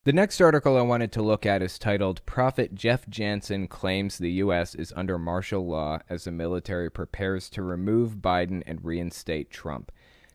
The next article I wanted to look at is titled Prophet Jeff Jansen Claims the U.S. is Under Martial Law as the Military Prepares to Remove Biden and Reinstate Trump.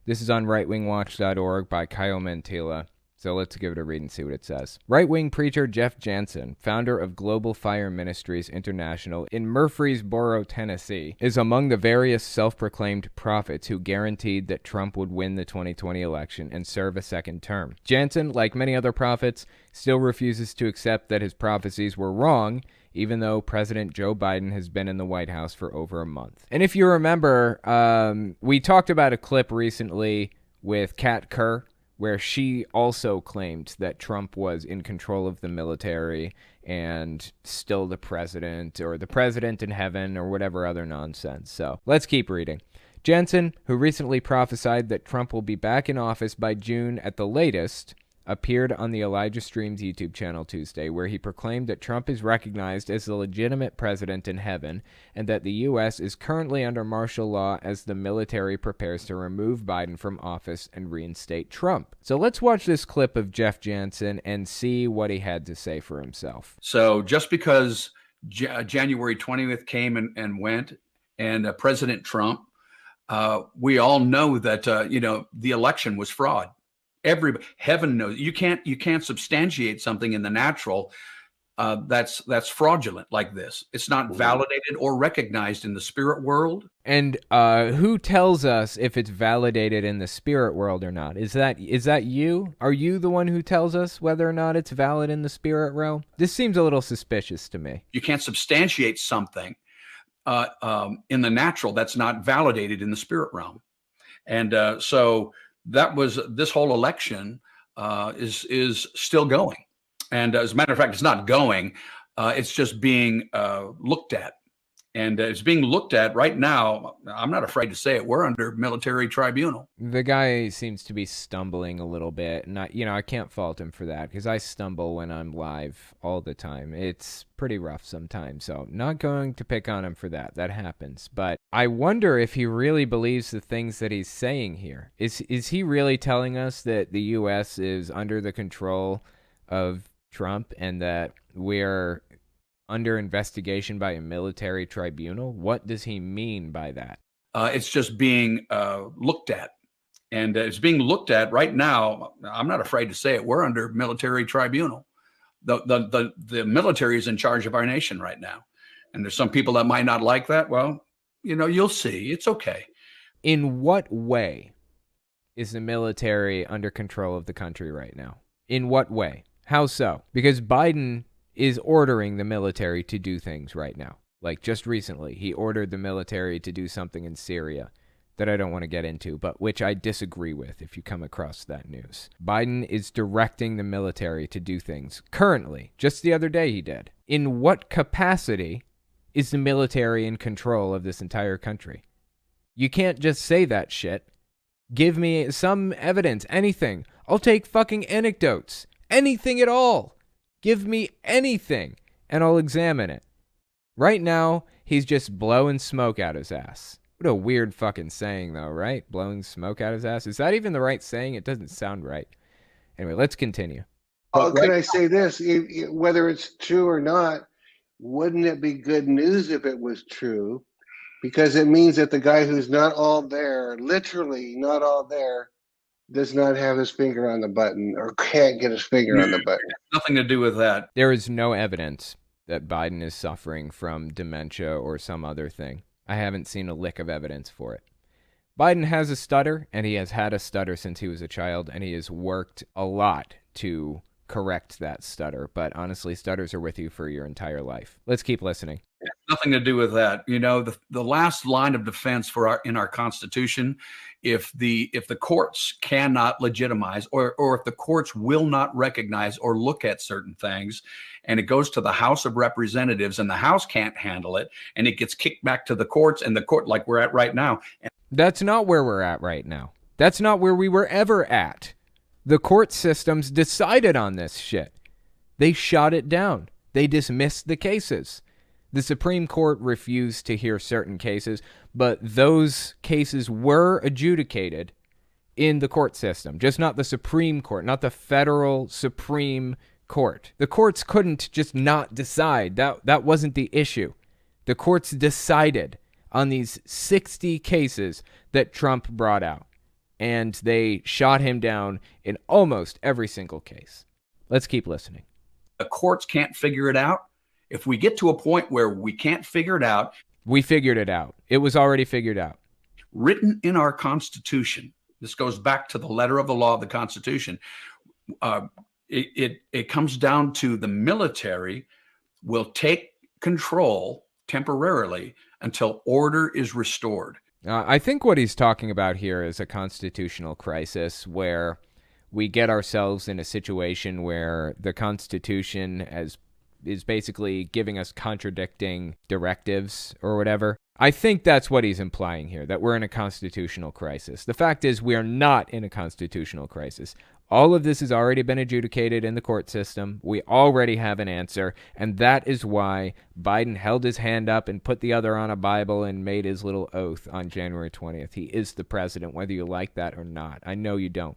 This is on rightwingwatch.org by Kyle Mantilla. So let's give it a read and see what it says. Right-wing preacher Jeff Jansen, founder of Global Fire Ministries International in Murfreesboro, Tennessee, is among the various self-proclaimed prophets who guaranteed that Trump would win the 2020 election and serve a second term. Jansen, like many other prophets, still refuses to accept that his prophecies were wrong, even though President Joe Biden has been in the White House for over a month. And if you remember, we talked about a clip recently with Kat Kerr, where she also claimed that Trump was in control of the military and still the president, or the president in heaven, or whatever other nonsense. So let's keep reading. Jansen, who recently prophesied that Trump will be back in office by June at the latest, appeared on the Elijah Streams YouTube channel Tuesday, where he proclaimed that Trump is recognized as the legitimate president in heaven and that the U.S. is currently under martial law as the military prepares to remove Biden from office and reinstate Trump. So let's watch this clip of Jeff Jansen and see what he had to say for himself. So just because January 20th came and went, and President Trump, we all know that, the election was fraud. Everybody, heaven knows, you can't substantiate something in the natural that's fraudulent like this. It's not validated or recognized in the spirit world. And who tells us if it's validated in the spirit world or not? Is that you? Are you the one who tells us whether or not it's valid in the spirit realm? This seems a little suspicious to me. You can't substantiate something in the natural that's not validated in the spirit realm. And so that was, this whole election is still going. And as a matter of fact, it's not going. It's just being looked at. And it's being looked at right now. I'm not afraid to say it. We're under military tribunal. The guy seems to be stumbling a little bit. And I can't fault him for that, because I stumble when I'm live all the time. It's pretty rough sometimes. So not going to pick on him for that. That happens. But I wonder if he really believes the things that he's saying here. Is he really telling us that the U.S. is under the control of Trump and that we're under investigation by a military tribunal? What does he mean by that? It's just being looked at. And it's being looked at right now. I'm not afraid to say it. We're under military tribunal. The military is in charge of our nation right now. And there's some people that might not like that. Well, you'll see. It's okay. In what way is the military under control of the country right now? In what way? How so? Because Biden is ordering the military to do things right now. Like just recently, he ordered the military to do something in Syria that I don't want to get into, but which I disagree with if you come across that news. Biden is directing the military to do things currently. Just the other day he did. In what capacity is the military in control of this entire country? You can't just say that shit. Give me some evidence, anything. I'll take fucking anecdotes. Anything at all. Give me anything, and I'll examine it. Right now, he's just blowing smoke out his ass. What a weird fucking saying, though, right? Blowing smoke out his ass. Is that even the right saying? It doesn't sound right. Anyway, let's continue. Can I say this? Whether it's true or not, wouldn't it be good news if it was true? Because it means that the guy who's not all there, literally not all there, does not have his finger on the button or can't get his finger on the button. Nothing to do with that. There is no evidence that Biden is suffering from dementia or some other thing. I haven't seen a lick of evidence for it. Biden has a stutter, and he has had a stutter since he was a child, and he has worked a lot to correct that stutter. But honestly, stutters are with you for your entire life. Let's keep listening. Nothing to do with that. The last line of defense in our Constitution, if the courts cannot legitimize or if the courts will not recognize or look at certain things, and it goes to the House of Representatives and the House can't handle it, and it gets kicked back to the courts, and the court, like we're at right now. That's not where we're at right now. That's not where we were ever at. The court systems decided on this shit. They shot it down. They dismissed the cases. The Supreme Court refused to hear certain cases, but those cases were adjudicated in the court system, just not the Supreme Court, not the federal Supreme court. The courts couldn't just not decide. That wasn't the issue. The courts decided on these 60 cases that Trump brought out, and they shot him down in almost every single case. Let's keep listening. The courts can't figure it out. If we get to a point where we can't figure it out, we figured it out. It was already figured out. Written in our Constitution. This goes back to the letter of the law of the Constitution. It comes down to the military will take control temporarily until order is restored. I think what he's talking about here is a constitutional crisis where we get ourselves in a situation where the Constitution is basically giving us contradicting directives or whatever. I think that's what he's implying here, that we're in a constitutional crisis. The fact is, we are not in a constitutional crisis. All of this has already been adjudicated in the court system. We already have an answer, and that is why Biden held his hand up and put the other on a Bible and made his little oath on January 20th. He is the president, whether you like that or not. I know you don't.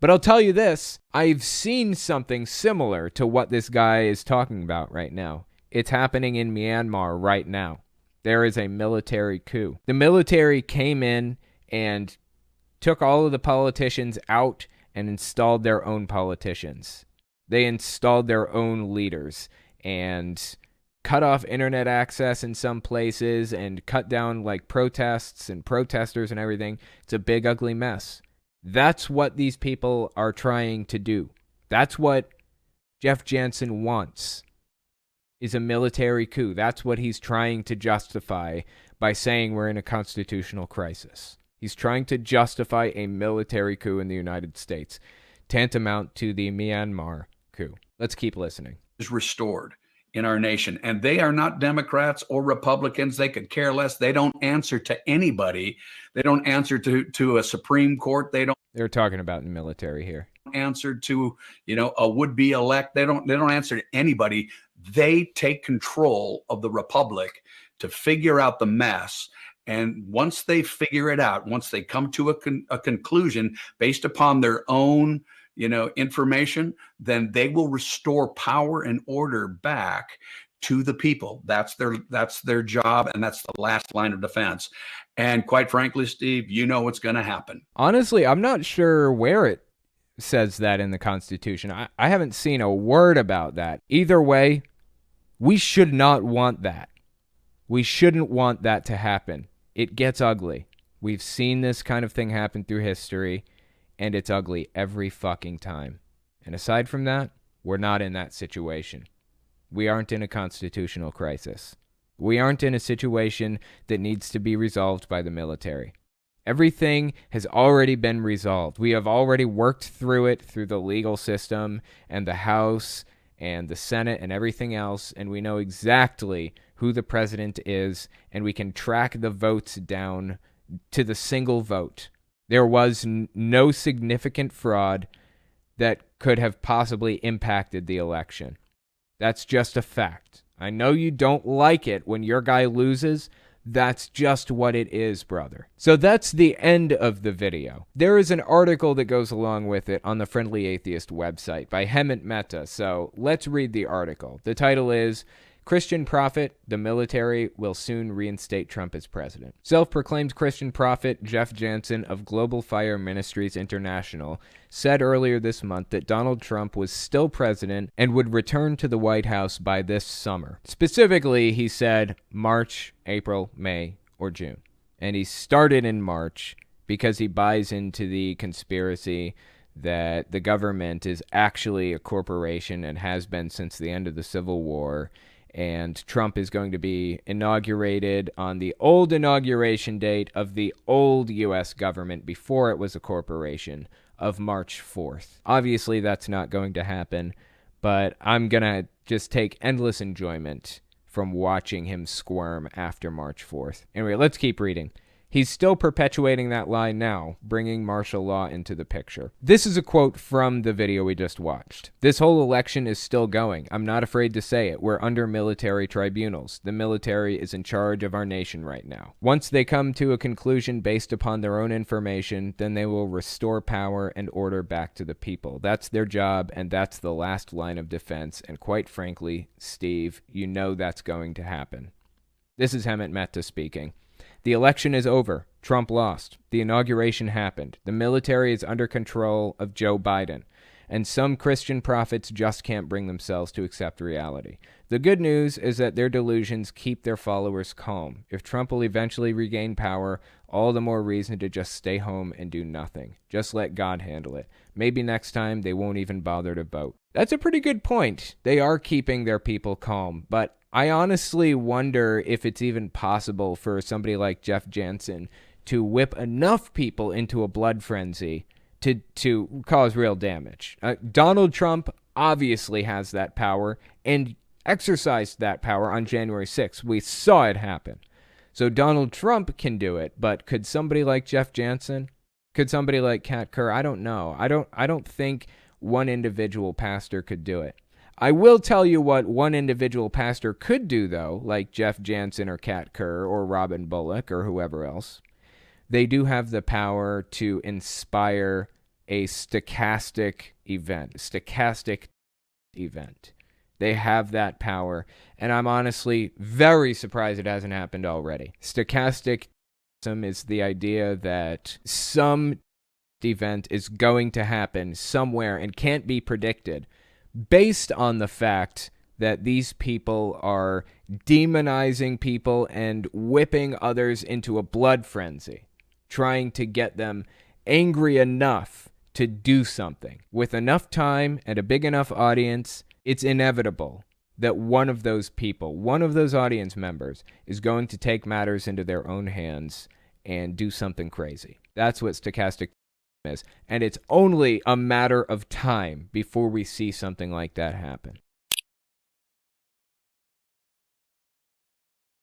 But I'll tell you this, I've seen something similar to what this guy is talking about right now. It's happening in Myanmar right now. There is a military coup. The military came in and took all of the politicians out and installed their own politicians. They installed their own leaders and cut off internet access in some places and cut down like protests and protesters and everything. It's a big, ugly mess. That's what these people are trying to do. That's what Jeff Jansen wants, is a military coup. That's what he's trying to justify by saying we're in a constitutional crisis. He's trying to justify a military coup in the United States, tantamount to the Myanmar coup. Let's keep listening. Is restored in our nation. And they are not Democrats or Republicans. They could care less. They don't answer to anybody. They don't answer to a Supreme Court. They're talking about the military here. Answer to, a would-be elect. They don't answer to anybody. They take control of the republic to figure out the mess. And once they figure it out, once they come to a conclusion based upon their own information, then they will restore power and order back to the people. That's their job, and that's the last line of defense. And quite frankly, Steve, you know what's going to happen. Honestly, I'm not sure where it says that in the Constitution. I haven't seen a word about that. Either way, we should not want that. We shouldn't want that to happen. It gets ugly. We've seen this kind of thing happen through history, and it's ugly every fucking time. And aside from that, we're not in that situation. We aren't in a constitutional crisis. We aren't in a situation that needs to be resolved by the military. Everything has already been resolved. We have already worked through it through the legal system and the House and the Senate and everything else, and we know exactly who the president is, and we can track the votes down to the single vote. There was no significant fraud that could have possibly impacted the election. That's just a fact. I know you don't like it when your guy loses. That's just what it is, brother. So that's the end of the video. There is an article that goes along with it on the Friendly Atheist website by Hemant Mehta. So let's read the article. The title is Christian Prophet, the Military Will Soon Reinstate Trump as President. Self-proclaimed Christian prophet Jeff Jansen of Global Fire Ministries International said earlier this month that Donald Trump was still president and would return to the White House by this summer. Specifically, he said March, April, May, or June. And he started in March because he buys into the conspiracy that the government is actually a corporation and has been since the end of the Civil War. And Trump is going to be inaugurated on the old inauguration date of the old U.S. government before it was a corporation of March 4th. Obviously, that's not going to happen, but I'm going to just take endless enjoyment from watching him squirm after March 4th. Anyway, let's keep reading. He's still perpetuating that lie now, bringing martial law into the picture. This is a quote from the video we just watched. This whole election is still going. I'm not afraid to say it. We're under military tribunals. The military is in charge of our nation right now. Once they come to a conclusion based upon their own information, then they will restore power and order back to the people. That's their job, and that's the last line of defense. And quite frankly, Steve, you know that's going to happen. This is Hemant Mehta speaking. The election is over. Trump lost. The inauguration happened. The military is under control of Joe Biden. And some Christian prophets just can't bring themselves to accept reality. The good news is that their delusions keep their followers calm. If Trump will eventually regain power, all the more reason to just stay home and do nothing. Just let God handle it. Maybe next time they won't even bother to vote. That's a pretty good point. They are keeping their people calm, but I honestly wonder if it's even possible for somebody like Jeff Jansen to whip enough people into a blood frenzy to cause real damage. Donald Trump obviously has that power and exercised that power on January 6th. We saw it happen. So Donald Trump can do it, but could somebody like Jeff Jansen? Could somebody like Kat Kerr? I don't know. I don't think one individual pastor could do it. I will tell you what one individual pastor could do, though, like Jeff Jansen or Kat Kerr or Robin Bullock or whoever else. They do have the power to inspire a stochastic event. They have that power, and I'm honestly very surprised it hasn't happened already. Stochastic is the idea that some event is going to happen somewhere and can't be predicted, based on the fact that these people are demonizing people and whipping others into a blood frenzy, trying to get them angry enough to do something. With enough time and a big enough audience, it's inevitable that one of those people, one of those audience members, is going to take matters into their own hands and do something crazy. That's what stochastic is, and it's only a matter of time before we see something like that happen.